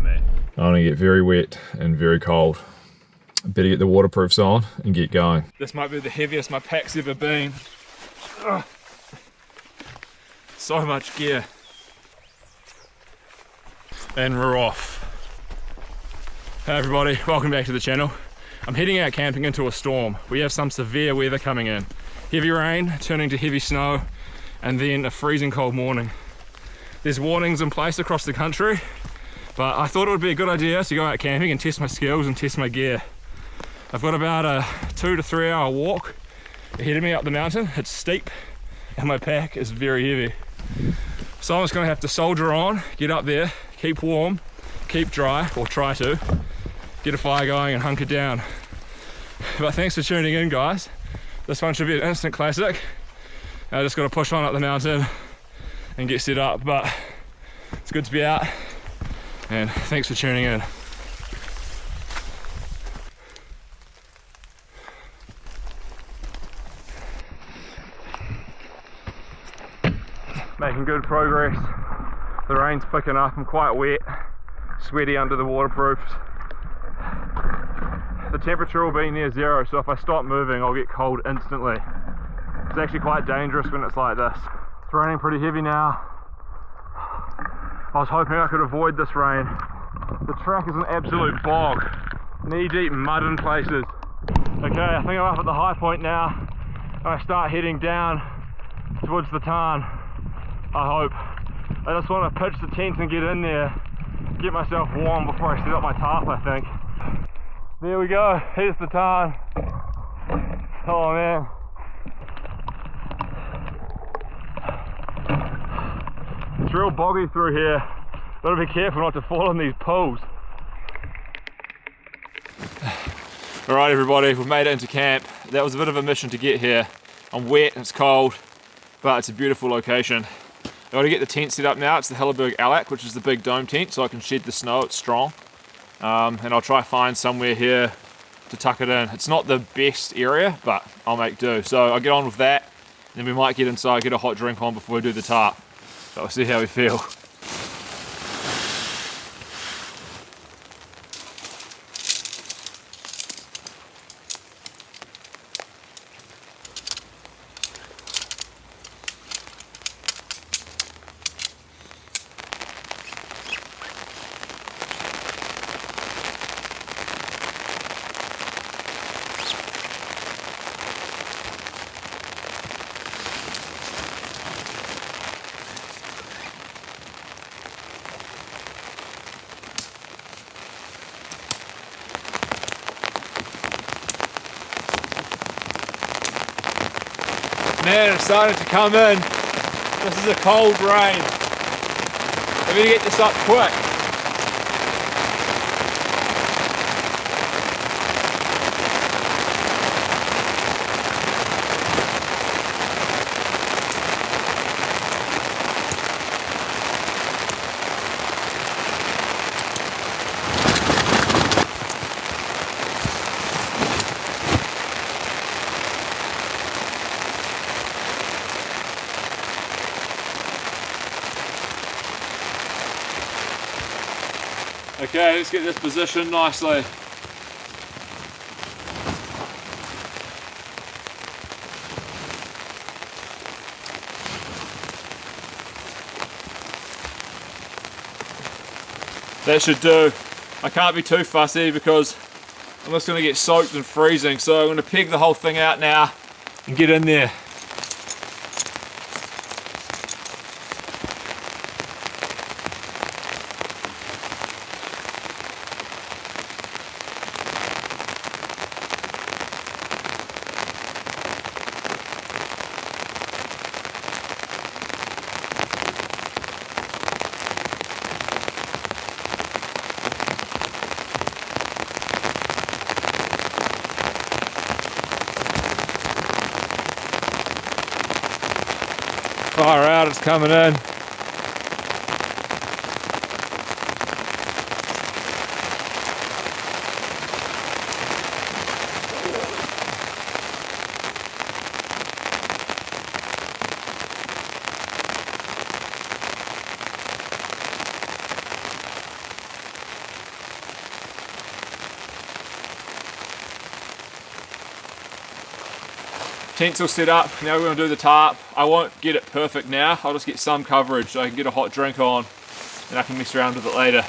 me. I'm gonna get very wet and very cold. Better get the waterproofs on and get going. This might be the heaviest my pack's ever been. Ugh. So much gear. And we're off. Hey everybody, welcome back to the channel. I'm heading out camping into a storm. We have some severe weather coming in. Heavy rain turning to heavy snow, and then a freezing cold morning. There's warnings in place across the country, but I thought it would be a good idea to go out camping and test my skills and test my gear. I've got about a 2 to 3 hour walk ahead of me up the mountain. It's steep and my pack is very heavy. So I'm just gonna have to soldier on, get up there, keep warm, keep dry, or try to, get a fire going and hunker down. But thanks for tuning in, guys. This one should be an instant classic. I just gotta push on up the mountain and get set up, but it's good to be out, and thanks for tuning in. Making good progress. The rain's picking up, I'm quite wet, sweaty under the waterproofs. The temperature will be near zero, so if I stop moving I'll get cold instantly. It's actually quite dangerous when it's like this. It's raining pretty heavy now. I was hoping I could avoid this rain. The track is an absolute bog, knee-deep mud in places. Okay, I think I'm up at the high point now, and I start heading down towards the tarn. I hope. I just want to pitch the tent and get in there, get myself warm before I set up my tarp, I think. There we go, here's the tarn. Oh man. It's real boggy through here. Gotta be careful not to fall in these pools. Alright everybody, we've made it into camp. That was a bit of a mission to get here. I'm wet and it's cold, but it's a beautiful location. I've got to get the tent set up now. It's the Helleberg Alak, which is the big dome tent, so I can shed the snow, it's strong. And I'll try to find somewhere here to tuck it in. It's not the best area, but I'll make do. So I'll get on with that, and then we might get inside, get a hot drink on before we do the tarp. So we'll see how we feel. Man, it's starting to come in. This is a cold rain. I'm gonna get this up quick. Okay, let's get this positioned nicely. That should do. I can't be too fussy because I'm just going to get soaked and freezing, so I'm going to peg the whole thing out now and get in there. Far out, it's coming in. Tent's all set up, now we're going to do the tarp. I won't get it perfect now, I'll just get some coverage so I can get a hot drink on and I can mess around with it later.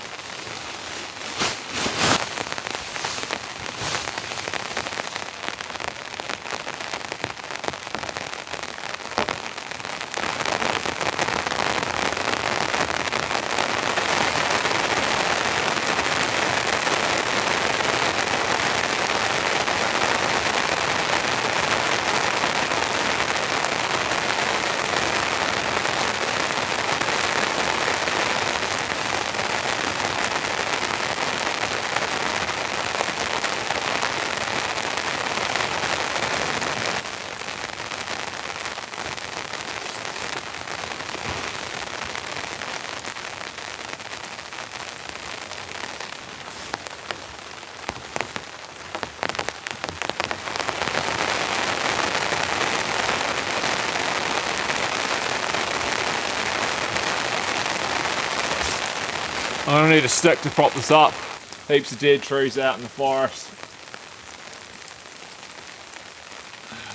I don't need a stick to prop this up. Heaps of dead trees out in the forest.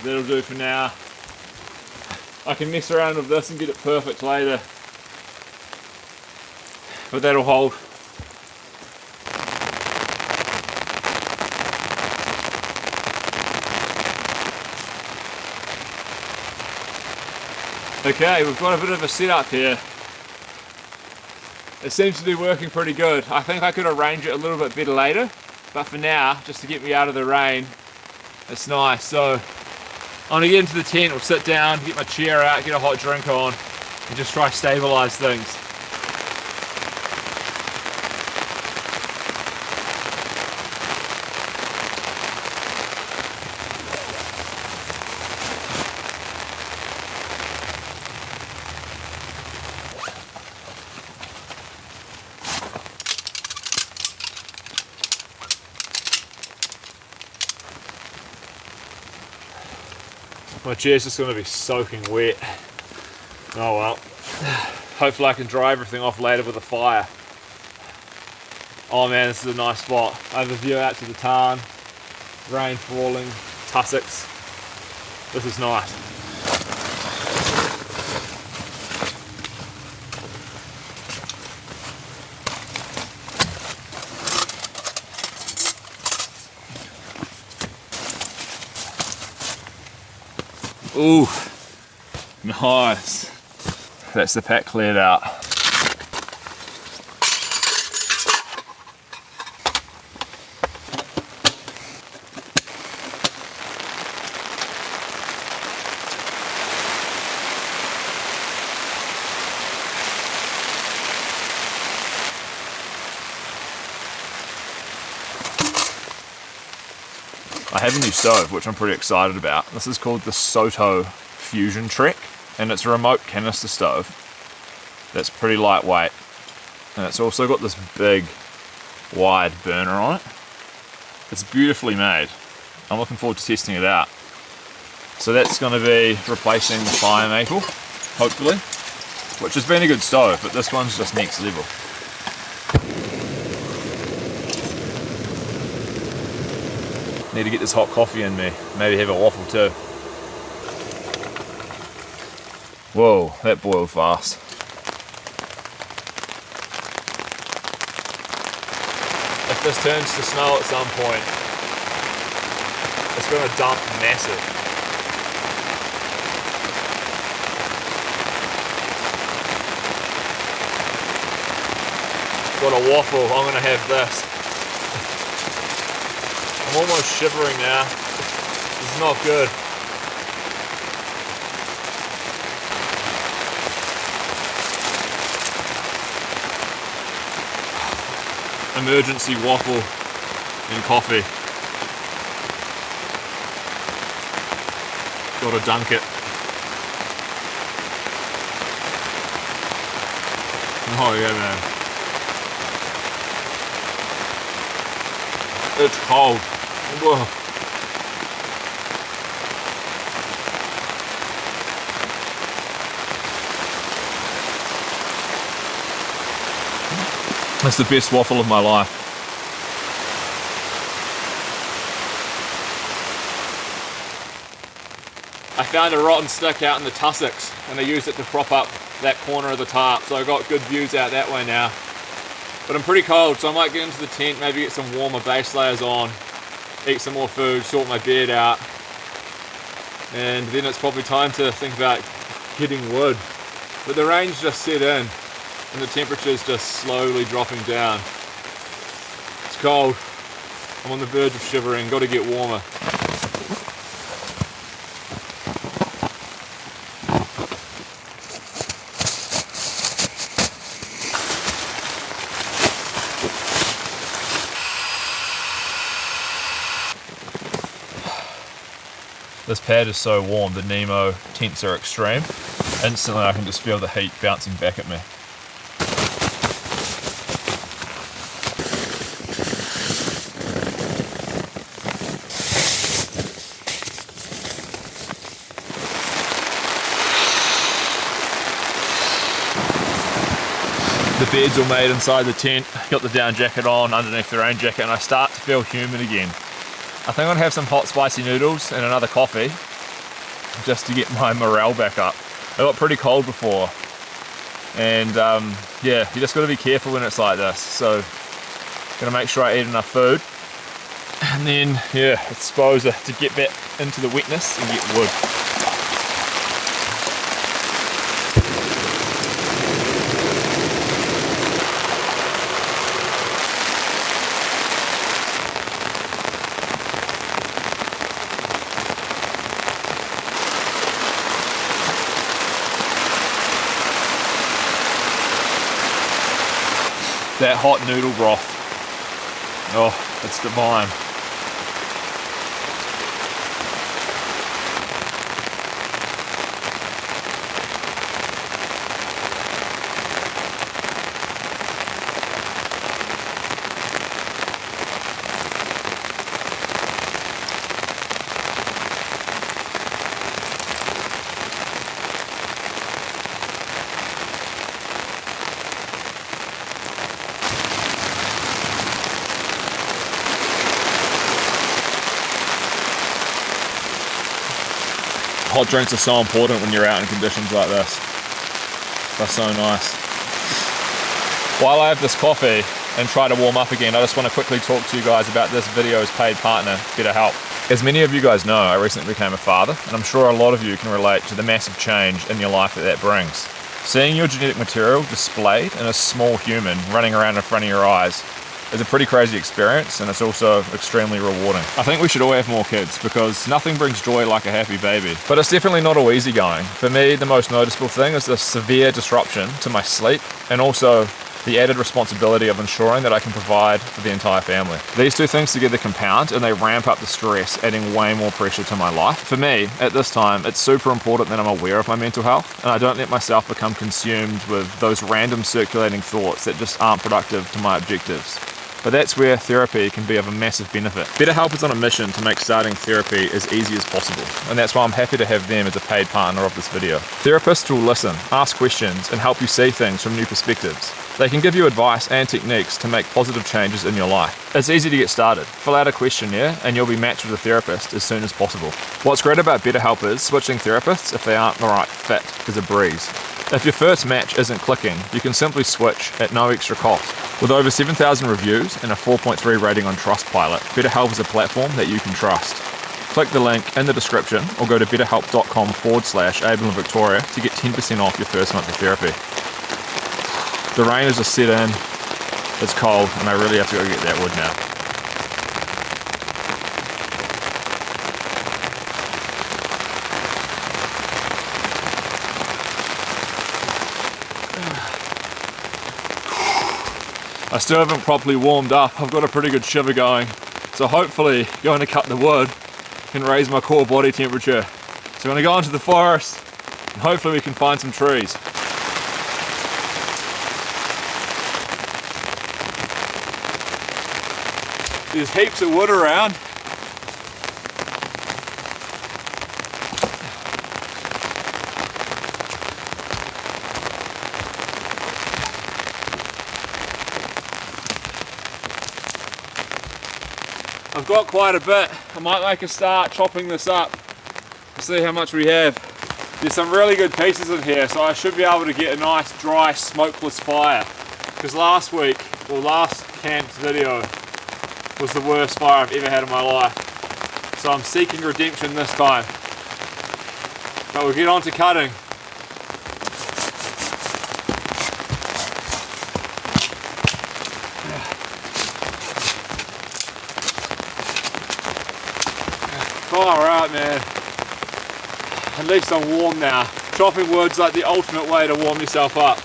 That'll do for now. I can mess around with this and get it perfect later. But that'll hold. Okay, we've got a bit of a setup here. It seems to be working pretty good. I think I could arrange it a little bit better later, but for now, just to get me out of the rain, it's nice. So I'm gonna get into the tent, or sit down, get my chair out, get a hot drink on, and just try to stabilize things. My chair's just going to be soaking wet. Oh well. Hopefully I can dry everything off later with a fire. Oh man, this is a nice spot. I have a view out to the tarn, rain falling, tussocks. This is nice. Ooh, nice. That's the pack cleared out. I have a new stove, which I'm pretty excited about. This is called the Soto Fusion Trek, and it's a remote canister stove that's pretty lightweight. And it's also got this big, wide burner on it. It's beautifully made. I'm looking forward to testing it out. So that's going to be replacing the fire maple, hopefully, which has been a good stove, but this one's just next level. Need to get this hot coffee in me, maybe have a waffle too. Whoa, that boiled fast. If this turns to snow at some point, it's going to dump massive. Got a waffle, I'm going to have this. I'm almost shivering now. This is not good. Emergency waffle and coffee. Gotta dunk it. Oh yeah, man. It's cold. Whoa. That's the best waffle of my life. I found a rotten stick out in the tussocks and I used it to prop up that corner of the tarp, so I got good views out that way now. But I'm pretty cold, so I might get into the tent, maybe get some warmer base layers on, eat some more food, sort my bed out, and then it's probably time to think about getting wood. But the rain's just set in and the temperature's just slowly dropping down. It's cold. I'm on the verge of shivering, got to get warmer. This pad is so warm, the Nemo tents are extreme. Instantly I can just feel the heat bouncing back at me. The bed's all made inside the tent, got the down jacket on underneath the rain jacket, and I start to feel humid again. I think I'm gonna have some hot spicy noodles and another coffee just to get my morale back up. I got pretty cold before, and yeah, you just gotta be careful when it's like this. So gonna make sure I eat enough food, and then yeah, I suppose to get back into the wetness and get wood. That hot noodle broth, oh, it's divine. Hot drinks are so important when you're out in conditions like this. They're so nice. While I have this coffee and try to warm up again, I just want to quickly talk to you guys about this video's paid partner, BetterHelp. As many of you guys know, I recently became a father, and I'm sure a lot of you can relate to the massive change in your life that brings. Seeing your genetic material displayed in a small human running around in front of your eyes is a pretty crazy experience, and it's also extremely rewarding. I think we should all have more kids because nothing brings joy like a happy baby. But it's definitely not all easy going. For me, the most noticeable thing is the severe disruption to my sleep, and also the added responsibility of ensuring that I can provide for the entire family. These two things together compound and they ramp up the stress, adding way more pressure to my life. For me, at this time, it's super important that I'm aware of my mental health and I don't let myself become consumed with those random circulating thoughts that just aren't productive to my objectives. But that's where therapy can be of a massive benefit. BetterHelp is on a mission to make starting therapy as easy as possible, and that's why I'm happy to have them as a paid partner of this video. Therapists will listen, ask questions, and help you see things from new perspectives. They can give you advice and techniques to make positive changes in your life. It's easy to get started. Fill out a questionnaire and you'll be matched with a therapist as soon as possible. What's great about BetterHelp is switching therapists if they aren't the right fit is a breeze. If your first match isn't clicking, you can simply switch at no extra cost. With over 7,000 reviews and a 4.3 rating on Trustpilot, BetterHelp is a platform that you can trust. Click the link in the description or go to betterhelp.com/Abel in Victoria to get 10% off your first month of therapy. The rain has just set in, it's cold, and I really have to go get that wood now. I still haven't properly warmed up. I've got a pretty good shiver going. So hopefully going to cut the wood can raise my core body temperature. So I'm going to go into the forest and hopefully we can find some trees. There's heaps of wood around. I've got quite a bit. I might make a start chopping this up Let's see how much we have. There's some really good pieces in here, so I should be able to get a nice dry smokeless fire. Because last week, or last camp's video, was the worst fire I've ever had in my life. So I'm seeking redemption this time. But we'll get on to cutting. Alright, man. At least I'm warm now. Chopping wood's like the ultimate way to warm yourself up.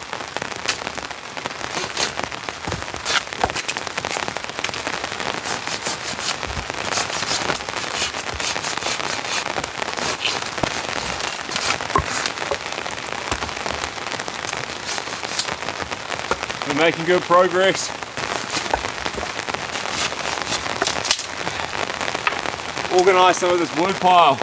We're making good progress. Organise some of this wood pile.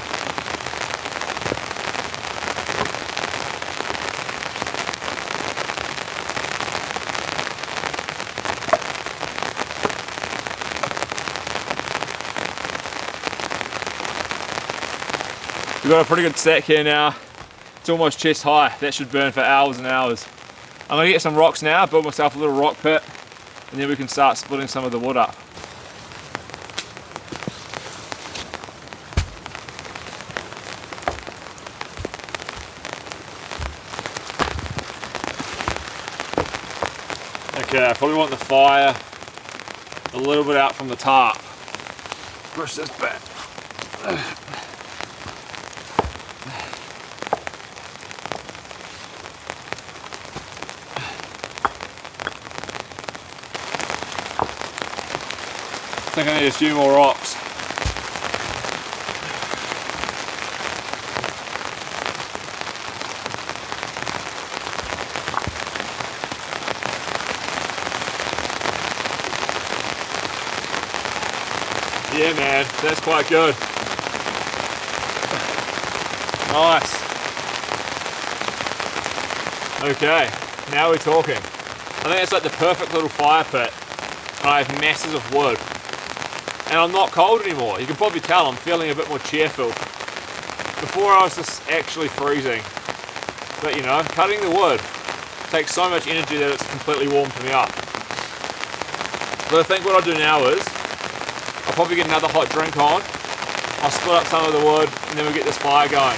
We've got a pretty good stack here now. It's almost chest high. That should burn for hours and hours. I'm going to get some rocks now, build myself a little rock pit, and then we can start splitting some of the wood up. Okay, I probably want the fire a little bit out from the top. Push this back. I think I need a few more rocks. Yeah, man, that's quite good. Nice. Okay, now we're talking. I think it's like the perfect little fire pit. And I have masses of wood. And I'm not cold anymore. You can probably tell I'm feeling a bit more cheerful. Before I was just actually freezing. But you know, cutting the wood takes so much energy that it's completely warmed me up. But I think what I'll do now is, I'll probably get another hot drink on, I'll split up some of the wood, and then we'll get this fire going.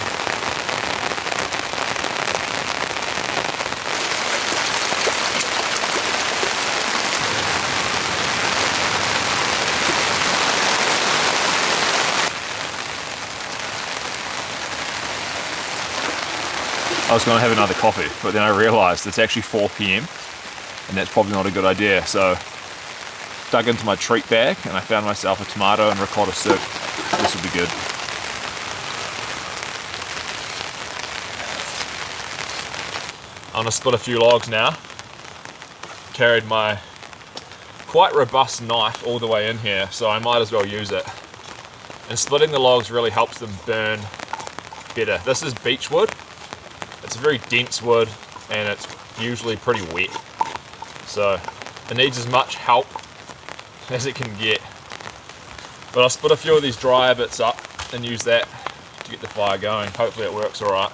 I was going to have another coffee, but then I realised it's actually 4 PM and that's probably not a good idea. So dug into my treat bag and I found myself a tomato and ricotta soup. This will be good. I'm going to split a few logs now. Carried my quite robust knife all the way in here, so I might as well use it. And splitting the logs really helps them burn better. This is beech wood. It's a very dense wood and it's usually pretty wet, so it needs as much help as it can get. But I'll split a few of these drier bits up and use that to get the fire going. Hopefully it works alright.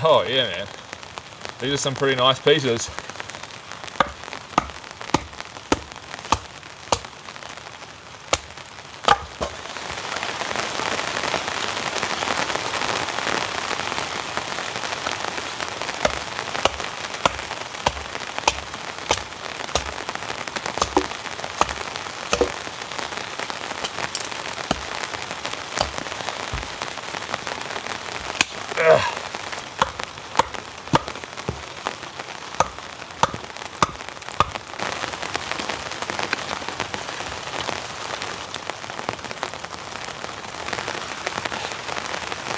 Oh yeah, man, these are some pretty nice pieces.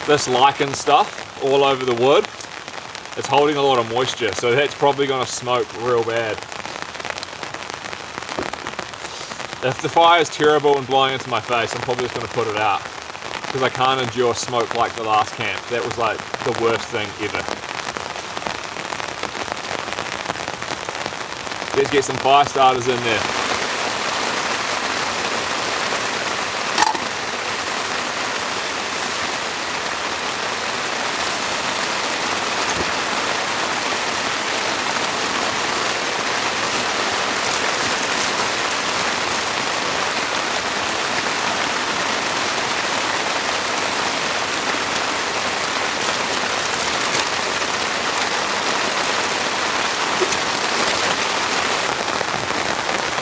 This lichen stuff all over the wood, it's holding a lot of moisture, so that's probably going to smoke real bad. If the fire is terrible and blowing into my face, I'm probably just going to put it out, because I can't endure smoke like the last camp. That was like the worst thing ever. Let's get some fire starters in there.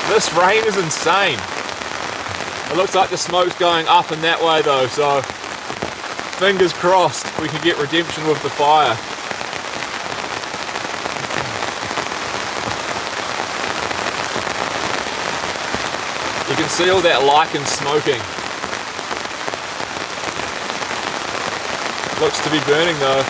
This rain is insane. It looks like the smoke's going up and that way though, so fingers crossed we can get redemption with the fire. You can see all that lichen smoking. Looks to be burning though.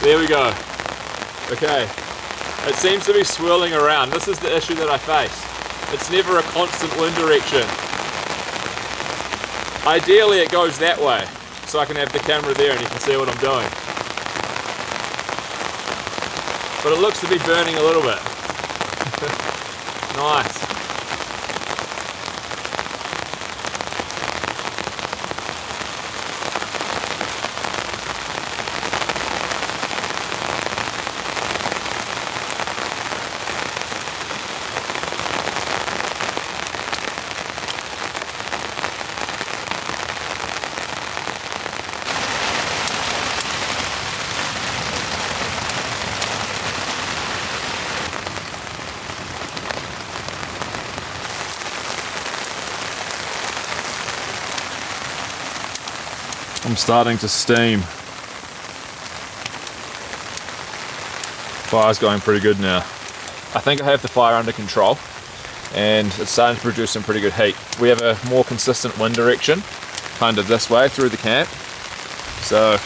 There we go. Okay, it seems to be swirling around. This is the issue that I face. It's never a constant wind direction. Ideally it goes that way, so I can have the camera there and you can see what I'm doing. But it looks to be burning a little bit. Nice. I'm starting to steam. Fire's going pretty good now. I think I have the fire under control and it's starting to produce some pretty good heat. We have a more consistent wind direction, kind of this way through the camp. So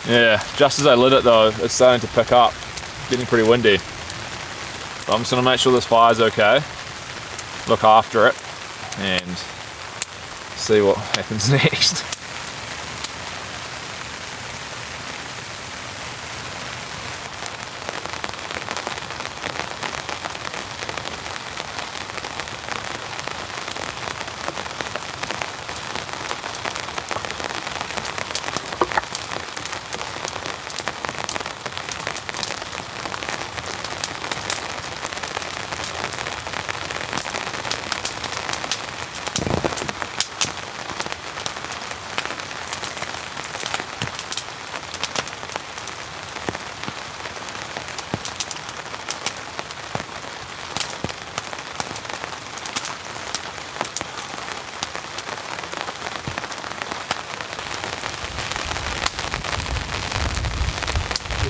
yeah, just as I lit it though, it's starting to pick up, getting pretty windy. So I'm just gonna make sure this fire's okay, look after it and see what happens next.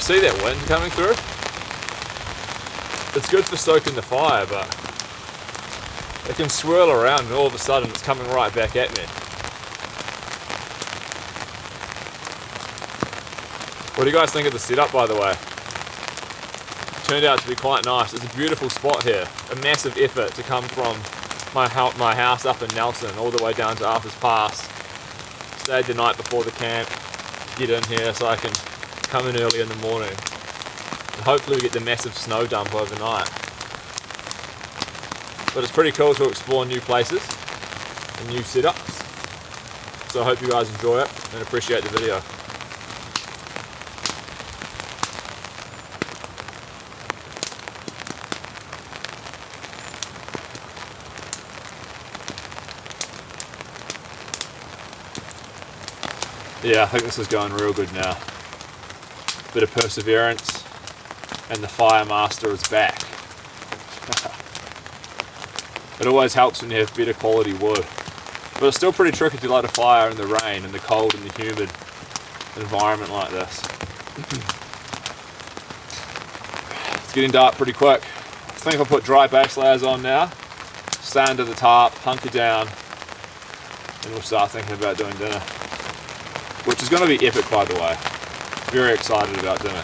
See that wind coming through? It's good for stoking the fire, but it can swirl around and all of a sudden it's coming right back at me. What do you guys think of the setup, by the way? It turned out to be quite nice. It's a beautiful spot here. A massive effort to come from my house up in Nelson all the way down to Arthur's Pass. Stayed the night before the camp, get in here so I can come in early in the morning and hopefully we get the massive snow dump overnight. But it's pretty cool to explore new places and new setups, so I hope you guys enjoy it and appreciate the video. Yeah, I think this is going real good now. Bit of perseverance and the fire master is back. It always helps when you have better quality wood, but it's still pretty tricky to light a fire in the rain and the cold and the humid environment like this. It's getting dark pretty quick. I think I'll put dry base layers on now, stay under the tarp, hunker down, and we'll start thinking about doing dinner, which is going to be epic, by the way. Very excited about dinner.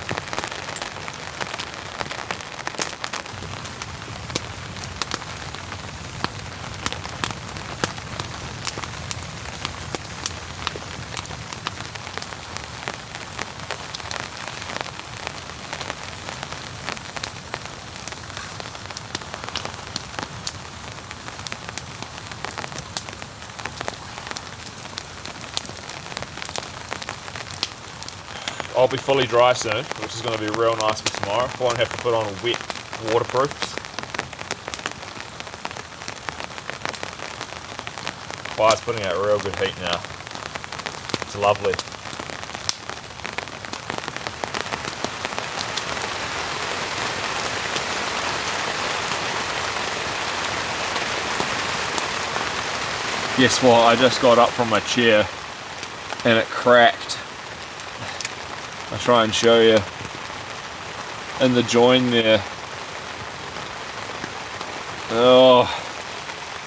I'll be fully dry soon, which is going to be real nice for tomorrow. I won't have to put on wet waterproofs. Fire's putting out real good heat now. It's lovely. Guess what? I just got up from my chair and it cracked. I'll try and show you in the join there. Oh,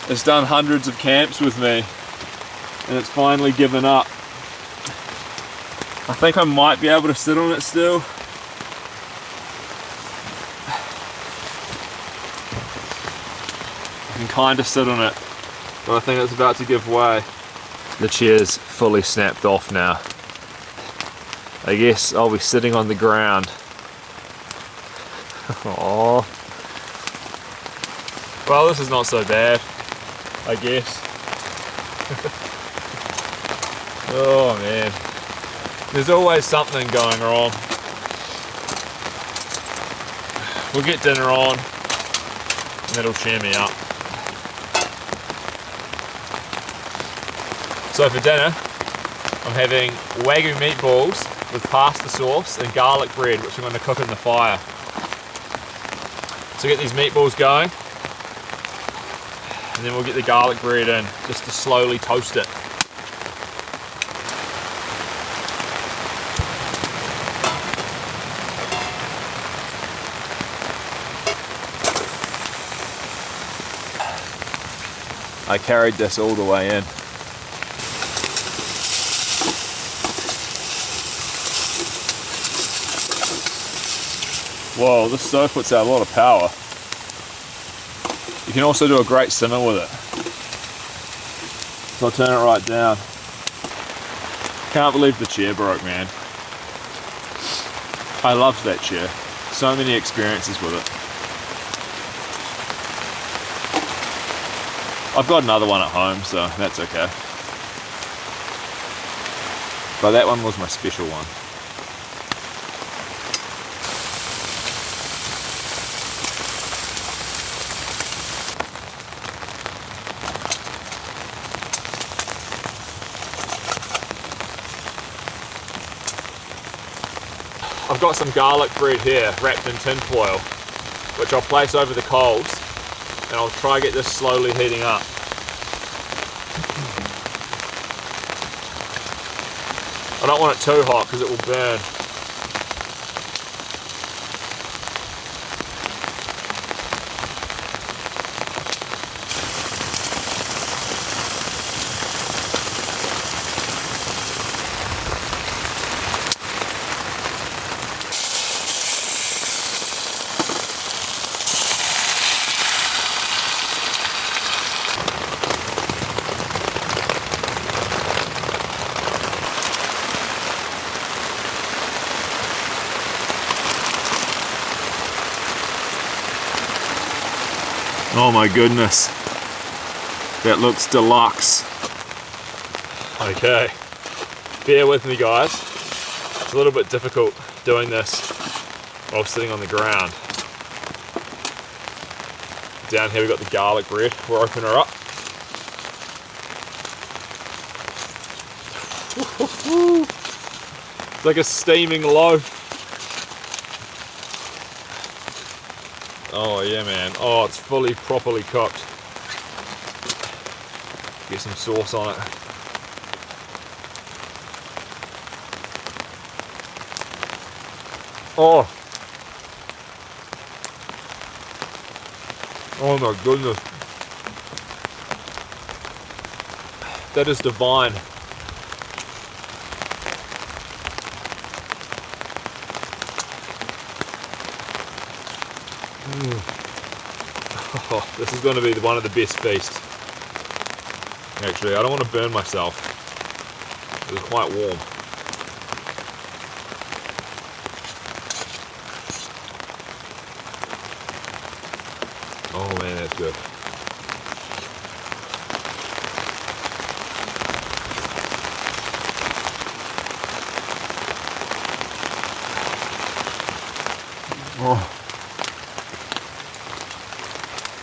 it's done hundreds of camps with me and it's finally given up. I think I might be able to sit on it still. I can kind of sit on it, but I think it's about to give way. The chair's fully snapped off now. I guess I'll be sitting on the ground. Oh. Well, this is not so bad, I guess. Oh man. There's always something going wrong. We'll get dinner on, and that'll cheer me up. So for dinner, I'm having Wagyu meatballs with pasta sauce and garlic bread, which I'm going to cook in the fire. So get these meatballs going, and then we'll get the garlic bread in, just to slowly toast it. I carried this all the way in. Whoa, this stove puts out a lot of power. You can also do a great simmer with it. So I'll turn it right down. Can't believe the chair broke, man. I loved that chair. So many experiences with it. I've got another one at home, so that's okay. But that one was my special one. I've got some garlic bread here wrapped in tin foil, which I'll place over the coals, and I'll try to get this slowly heating up. I don't want it too hot because it will burn. Oh my goodness, that looks deluxe. Okay, bear with me guys. It's a little bit difficult doing this while sitting on the ground. Down here we've got the garlic bread. We'll open her up. It's like a steaming loaf. Oh yeah man, oh it's fully properly cooked. Get some sauce on it. Oh! Oh my goodness. That is divine. Oh, this is going to be one of the best feasts. Actually, I don't want to burn myself. It's quite warm. Oh man, that's good. Oh.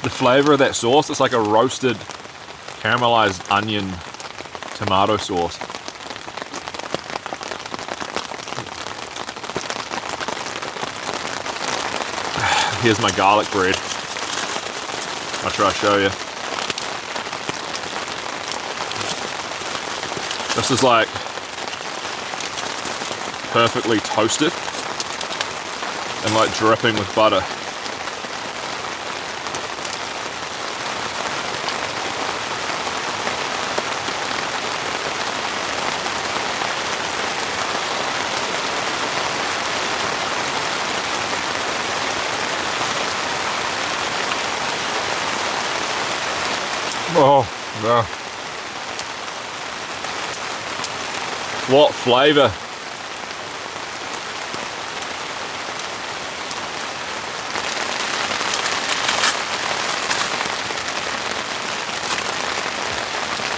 The flavour of that sauce, it's like a roasted caramelized onion tomato sauce. Here's my garlic bread. I'll try to show you. This is like perfectly toasted and like dripping with butter. Oh, no. What flavour.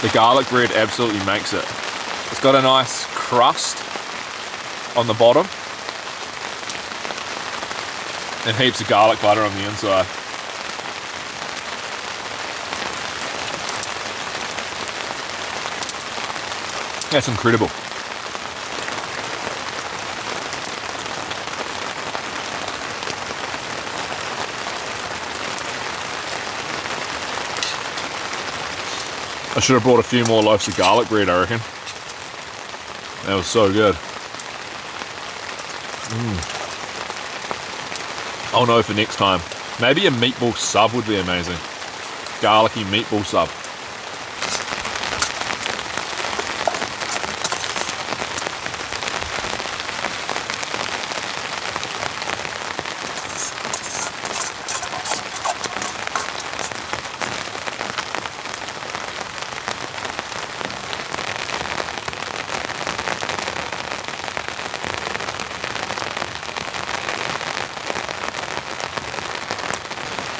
The garlic bread absolutely makes it. It's got a nice crust on the bottom and heaps of garlic butter on the inside. That's incredible. I should have brought a few more loaves of garlic bread, I reckon. That was so good. I'll know for next time. Maybe a meatball sub would be amazing. Garlicky meatball sub.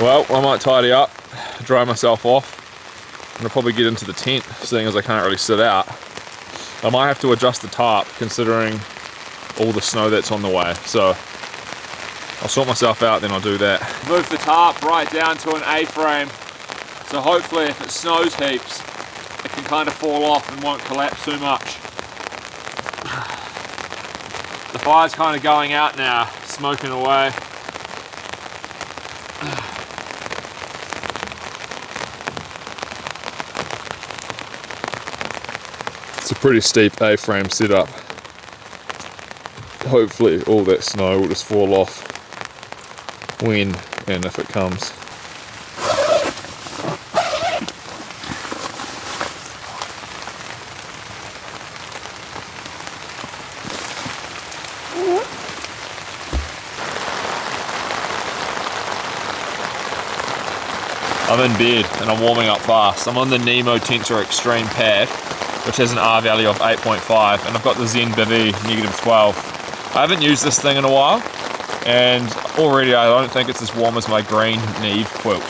Well, I might tidy up, dry myself off, and I'll probably get into the tent, seeing as I can't really sit out. I might have to adjust the tarp, considering all the snow that's on the way, so I'll sort myself out, then I'll do that. Move the tarp right down to an A-frame, so hopefully if it snows heaps, it can kind of fall off and won't collapse too much. The fire's kind of going out now, smoking away. It's a pretty steep A-frame setup. Hopefully all that snow will just fall off when and if it comes. I'm in bed and I'm warming up fast. I'm on the Nemo Tensor Extreme pad, which has an R value of 8.5, and I've got the Zen Bivy -12. I haven't used this thing in a while, and already I don't think it's as warm as my green Neve quilt,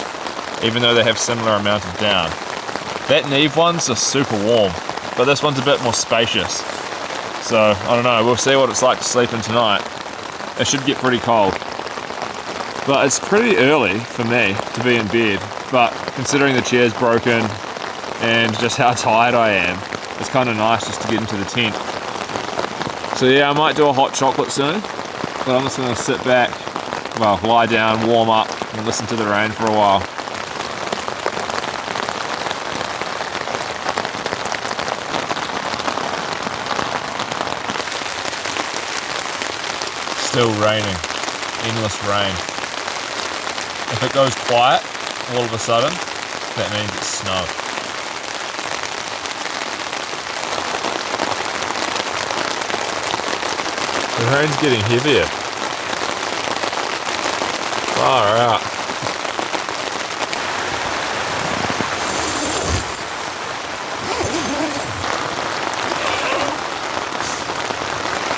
even though they have similar amount of down. That Neve one's are super warm, but this one's a bit more spacious. So, I don't know, we'll see what it's like to sleep in tonight. It should get pretty cold. But it's pretty early for me to be in bed, but considering the chair's broken and just how tired I am, it's kind of nice just to get into the tent. So yeah, I might do a hot chocolate soon, but I'm just going to sit back, well, lie down, warm up, and listen to the rain for a while. Still raining, endless rain. If it goes quiet all of a sudden, that means it's snow. The rain's getting heavier. Far out.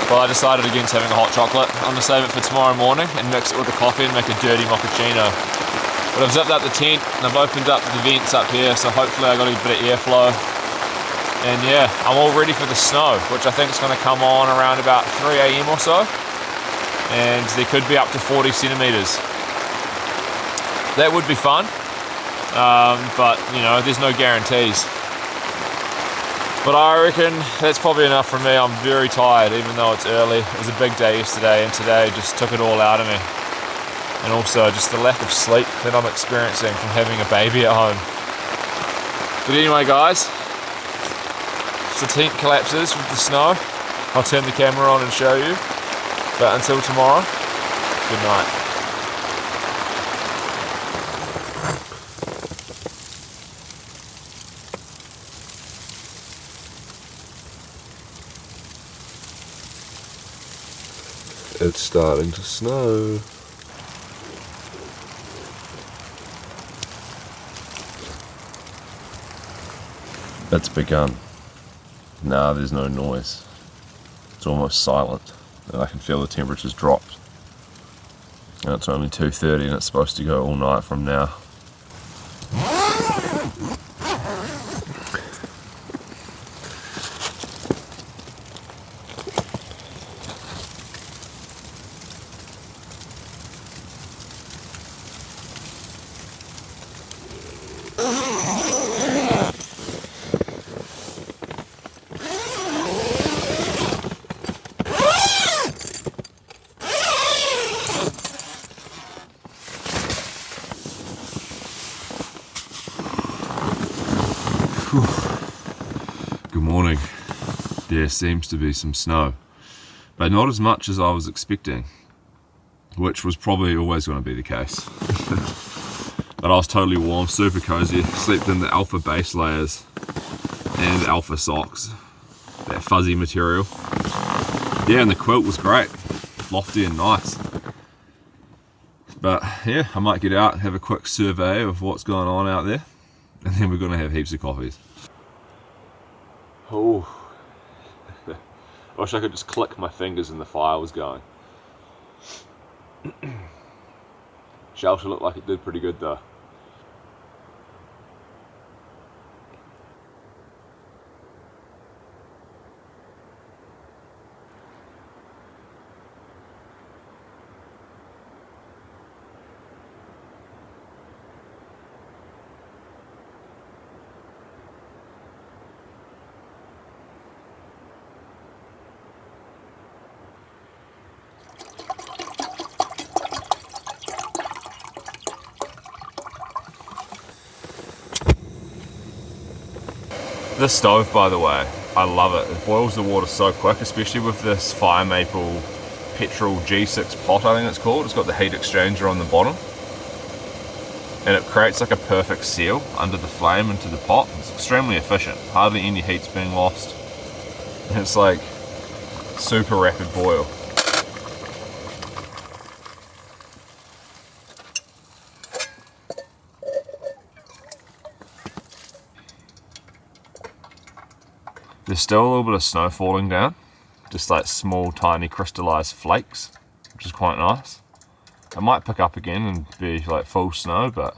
Well, I decided against having a hot chocolate. I'm gonna save it for tomorrow morning and mix it with the coffee and make a dirty mochaccino. But I've zipped up the tent and I've opened up the vents up here, so hopefully I got a bit of airflow. And yeah, I'm all ready for the snow, which I think is gonna come on around about 3 AM or so. And there could be up to 40 centimeters. That would be fun, but you know, there's no guarantees. But I reckon that's probably enough for me. I'm very tired, even though it's early. It was a big day yesterday, and today just took it all out of me. And also just the lack of sleep that I'm experiencing from having a baby at home. But anyway, guys, if the tent collapses with the snow, I'll turn the camera on and show you. But until tomorrow, good night. It's starting to snow. It's begun. Now there's no noise. It's almost silent, and I can feel the temperature's dropped. And it's only 2:30 and it's supposed to go all night from now. Good morning. There seems to be some snow, but not as much as I was expecting, which was probably always going to be the case. But I was totally warm, super cozy, slept in the alpha base layers and alpha socks, that fuzzy material. Yeah, and the quilt was great, lofty and nice. But yeah, I might get out and have a quick survey of what's going on out there, and then we're going to have heaps of coffees. Oh, I wish I could just click my fingers and the fire was going. Shelter looked like it did pretty good though. This stove, by the way, I love it. It boils the water so quick, especially with this fire maple petrol G6 pot, I think it's called. It's got the heat exchanger on the bottom, and it creates like a perfect seal under the flame into the pot. It's extremely efficient, hardly any heat's being lost, and it's like super rapid boil. There's still a little bit of snow falling down, just like small tiny crystallized flakes, which is quite nice. It might pick up again and be like full snow, but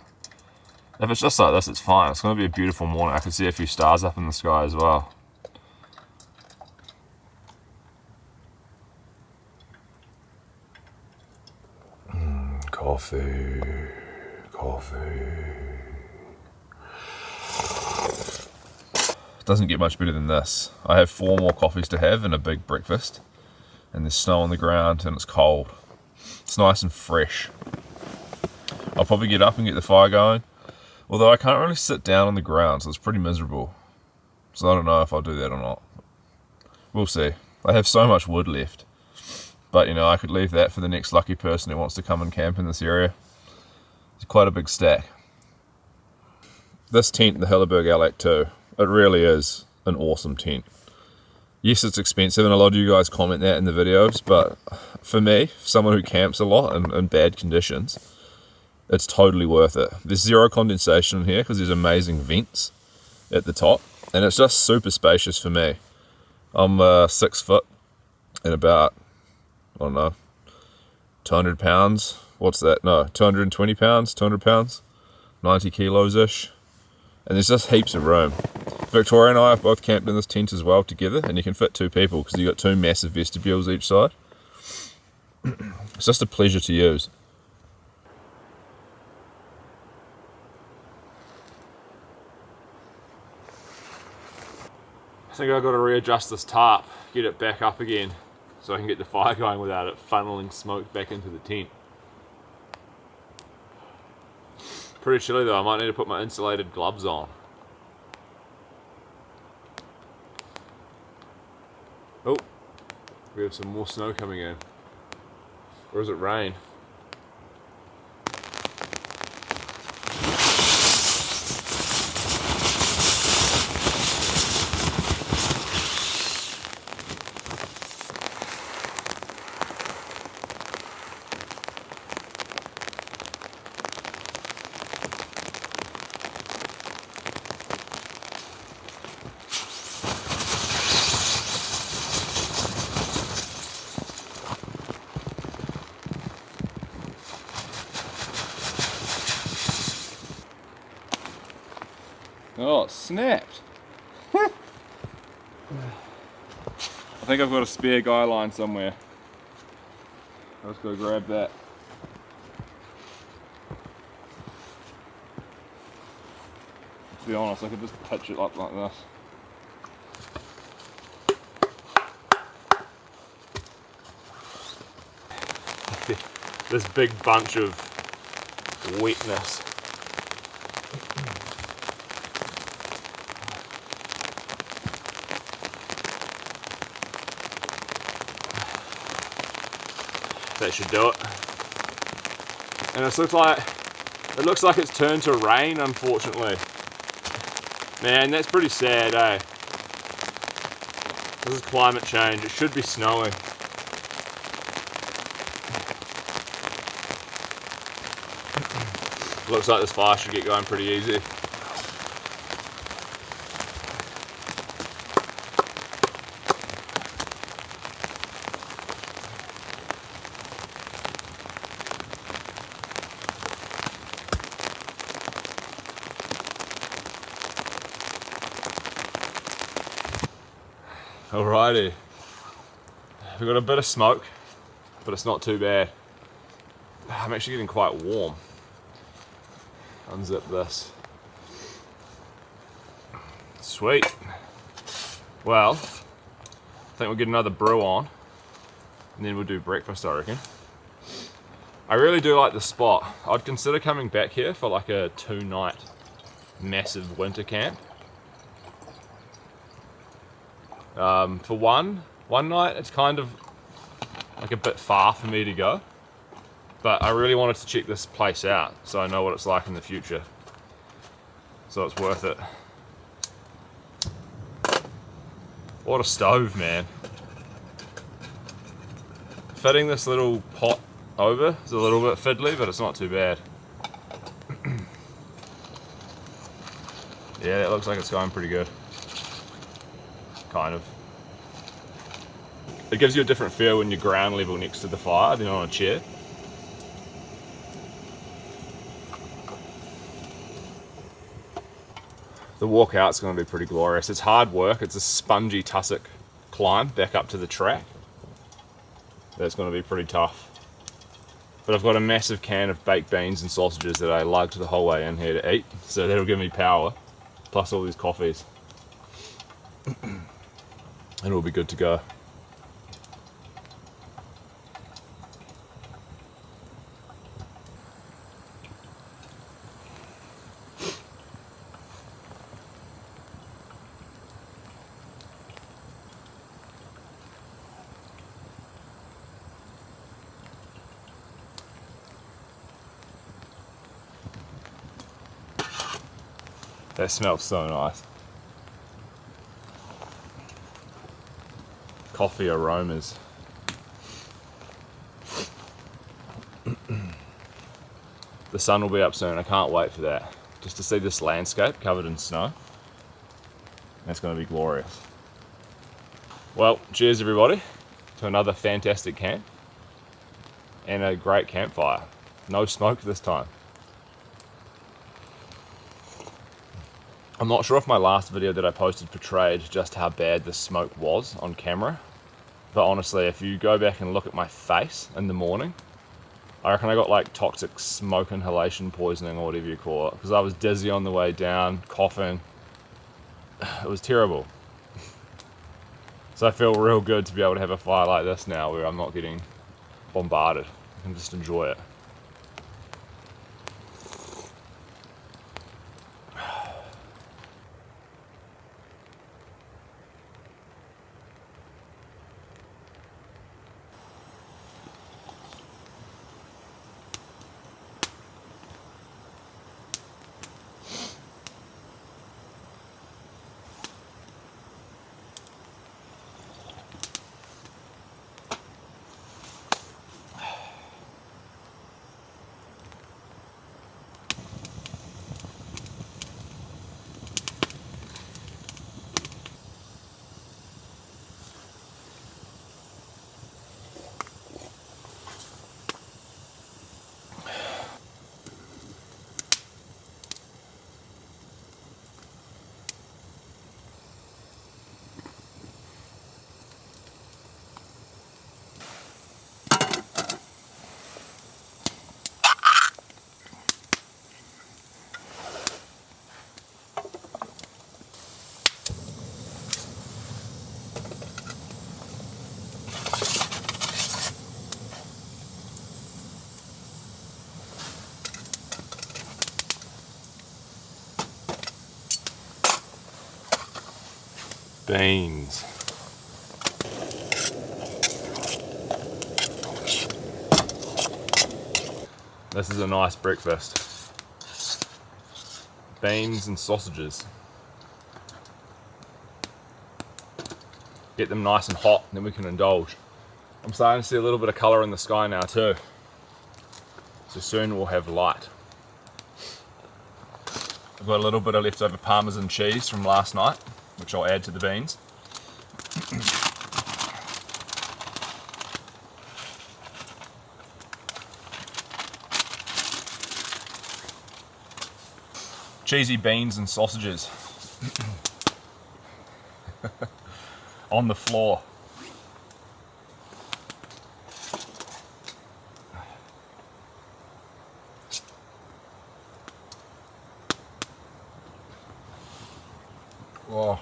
if it's just like this, it's fine. It's going to be a beautiful morning. I can see a few stars up in the sky as well. Coffee. It doesn't get much better than this. I have 4 more coffees to have and a big breakfast, and there's snow on the ground and it's cold. It's nice and fresh. I'll probably get up and get the fire going, although I can't really sit down on the ground, so it's pretty miserable. So I don't know if I'll do that or not. We'll see. I have so much wood left, but you know, I could leave that for the next lucky person who wants to come and camp in this area. It's quite a big stack. This tent, the Helleberg LAC 2, it really is an awesome tent. Yes, it's expensive, and a lot of you guys comment that in the videos, but for me, someone who camps a lot in bad conditions, it's totally worth it. There's zero condensation in here because there's amazing vents at the top, and it's just super spacious for me. I'm 6 foot and about, I don't know, 200 pounds. What's that? No, 220 pounds, 200 pounds, 90 kilos ish. And there's just heaps of room. Victoria and I have both camped in this tent as well together, and you can fit 2 people because you've got 2 massive vestibules each side. It's just a pleasure to use. I think I've got to readjust this tarp, get it back up again so I can get the fire going without it funneling smoke back into the tent. Pretty chilly though, I might need to put my insulated gloves on. Oh, we have some more snow coming in. Or is it rain? Oh, it snapped. I think I've got a spare guy line somewhere. Let's go grab that. To be honest, I could just pitch it up like this. This big bunch of wetness. That should do it. And it looks like it's turned to rain, unfortunately. Man, that's pretty sad, eh? This is climate change. It should be snowing. Looks like this fire should get going pretty easy. Alrighty, we've got a bit of smoke, but it's not too bad. I'm actually getting quite warm. Unzip this. Sweet. Well, I think we'll get another brew on, and then we'll do breakfast, I reckon. I really do like the spot. I'd consider coming back here for like a 2-night massive winter camp. For one night, it's kind of like a bit far for me to go, but I really wanted to check this place out so I know what it's like in the future, so it's worth it. What a stove, man. Fitting this little pot over is a little bit fiddly, but it's not too bad. Yeah, that looks like it's going pretty good. Kind of. It gives you a different feel when you're ground level next to the fire than on a chair. The walk out's going to be pretty glorious. It's hard work. It's a spongy tussock climb back up to the track. That's going to be pretty tough. But I've got a massive can of baked beans and sausages that I lugged the whole way in here to eat, so that'll give me power, plus all these coffees. And it'll be good to go. That smells so nice. Coffee aromas. The sun will be up soon. I can't wait for that. Just to see this landscape covered in snow. That's going to be glorious. Well, cheers everybody to another fantastic camp and a great campfire. No smoke this time. I'm not sure if my last video that I posted portrayed just how bad the smoke was on camera, but honestly, if you go back and look at my face in the morning, I reckon I got like toxic smoke inhalation poisoning or whatever you call it, because I was dizzy on the way down, coughing. It was terrible. So I feel real good to be able to have a fire like this now where I'm not getting bombarded. I can just enjoy it. Beans. This is a nice breakfast. Beans and sausages. Get them nice and hot, and then we can indulge. I'm starting to see a little bit of colour in the sky now too. So soon we'll have light. I've got a little bit of leftover Parmesan cheese from last night, which I'll add to the beans. Cheesy beans and sausages on the floor. Oh,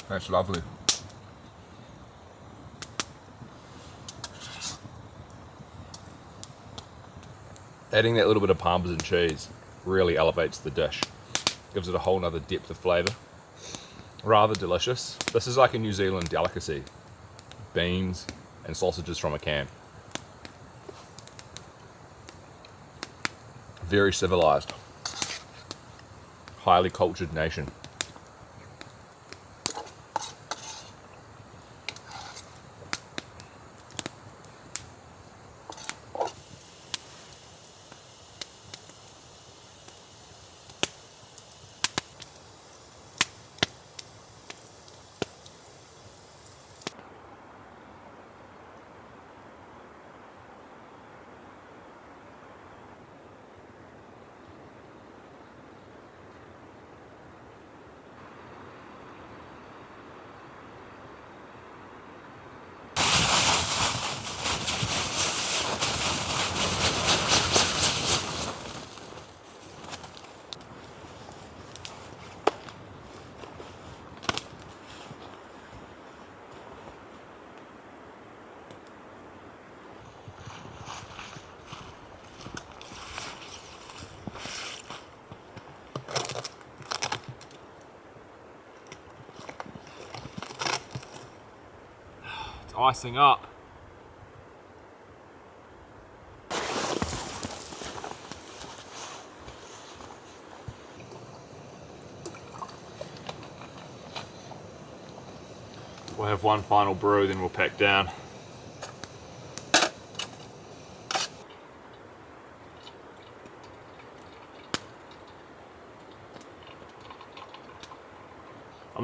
that's lovely. Adding that little bit of Parmesan cheese really elevates the dish. Gives it a whole nother depth of flavour. Rather delicious. This is like a New Zealand delicacy. Beans and sausages from a can. Very civilised. Highly cultured nation. Icing up. We'll have one final brew, then we'll pack down.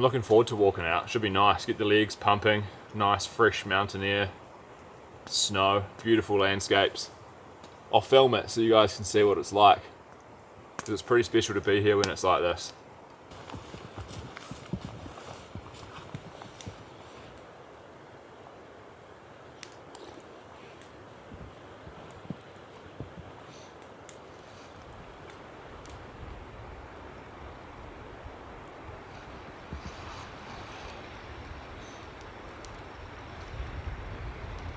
I'm looking forward to walking out. Should be nice, get the legs pumping, nice fresh mountain air, snow, beautiful landscapes. I'll film it so you guys can see what it's like, because it's pretty special to be here when it's like this.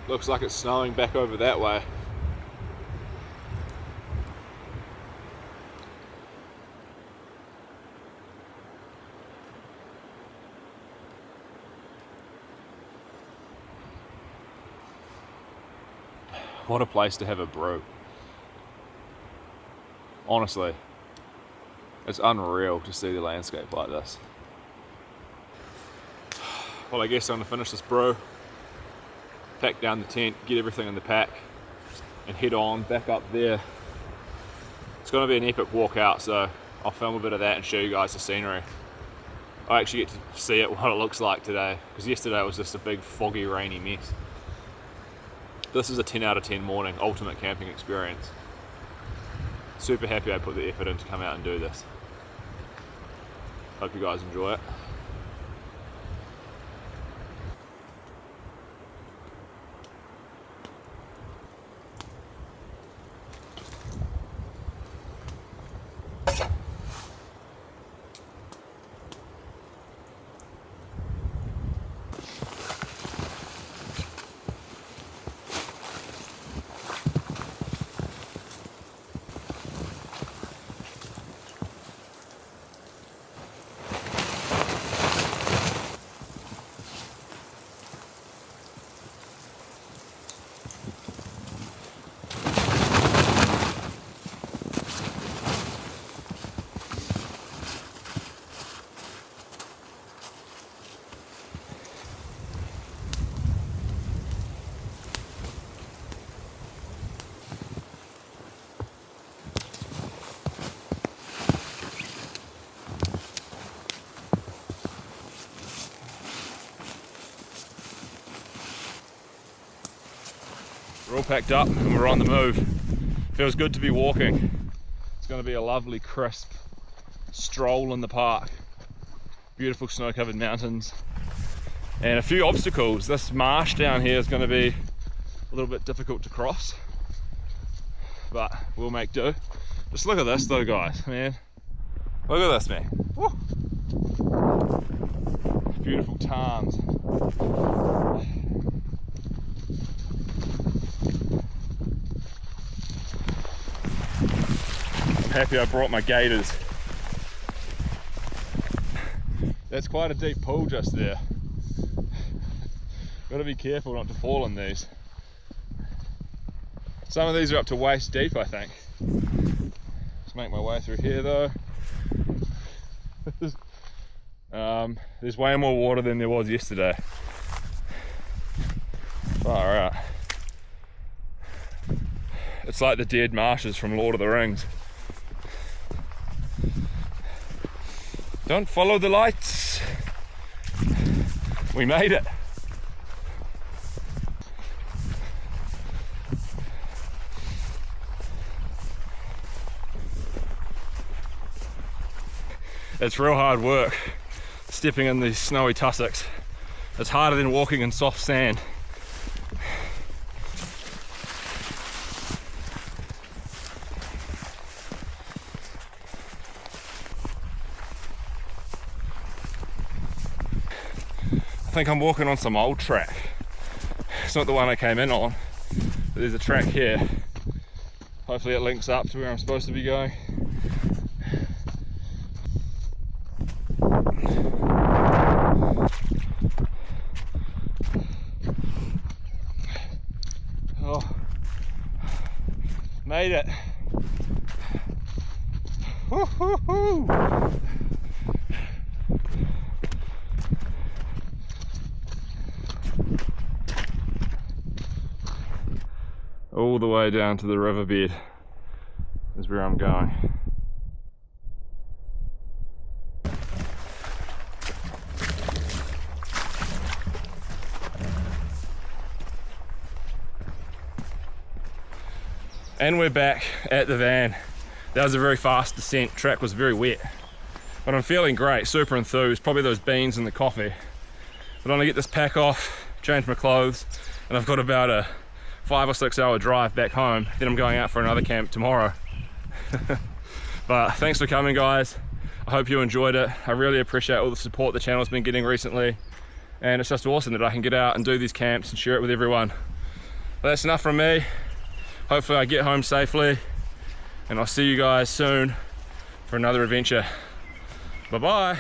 Looks like it's snowing back over that way. What a place to have a brew. Honestly, it's unreal to see the landscape like this. Well, I guess I'm gonna finish this brew, pack down the tent, get everything in the pack, and head on back up there. It's gonna be an epic walk out, so I'll film a bit of that and show you guys the scenery. I actually get to see it, what it looks like today, because yesterday was just a big foggy, rainy mess. This is a 10 out of 10 morning, ultimate camping experience. Super happy I put the effort in to come out and do this. Hope you guys enjoy it. We're all packed up and we're on the move. Feels good to be walking. It's going to be a lovely crisp stroll in the park. Beautiful snow-covered mountains and a few obstacles. This marsh down here is going to be a little bit difficult to cross, but we'll make do. Just look at this though, guys, man. Look at this, man. Woo. Beautiful tarns. Happy I brought my gaiters. That's quite a deep pool just there. Got to be careful not to fall in these. Some of these are up to waist deep, I think. Just make my way through here though. There's way more water than there was yesterday. Far out. It's like the dead marshes from Lord of the Rings. Don't follow the lights. We made it. It's real hard work stepping in these snowy tussocks. It's harder than walking in soft sand. I think I'm walking on some old track. It's not the one I came in on, but there's a track here. Hopefully it links up to where I'm supposed to be going. Oh, made it. Woo-hoo-hoo. All the way down to the riverbed is where I'm going. And we're back at the van. That was a very fast descent, track was very wet. But I'm feeling great, super enthused, probably those beans and the coffee. But I'm gonna get this pack off, change my clothes, and I've got about a 5 or 6 hour drive back home. Then I'm going out for another camp tomorrow. But thanks for coming, guys. I hope you enjoyed it. I really appreciate all the support the channel's been getting recently. And it's just awesome that I can get out and do these camps and share it with everyone. But that's enough from me. Hopefully I get home safely, and I'll see you guys soon for another adventure. Bye bye.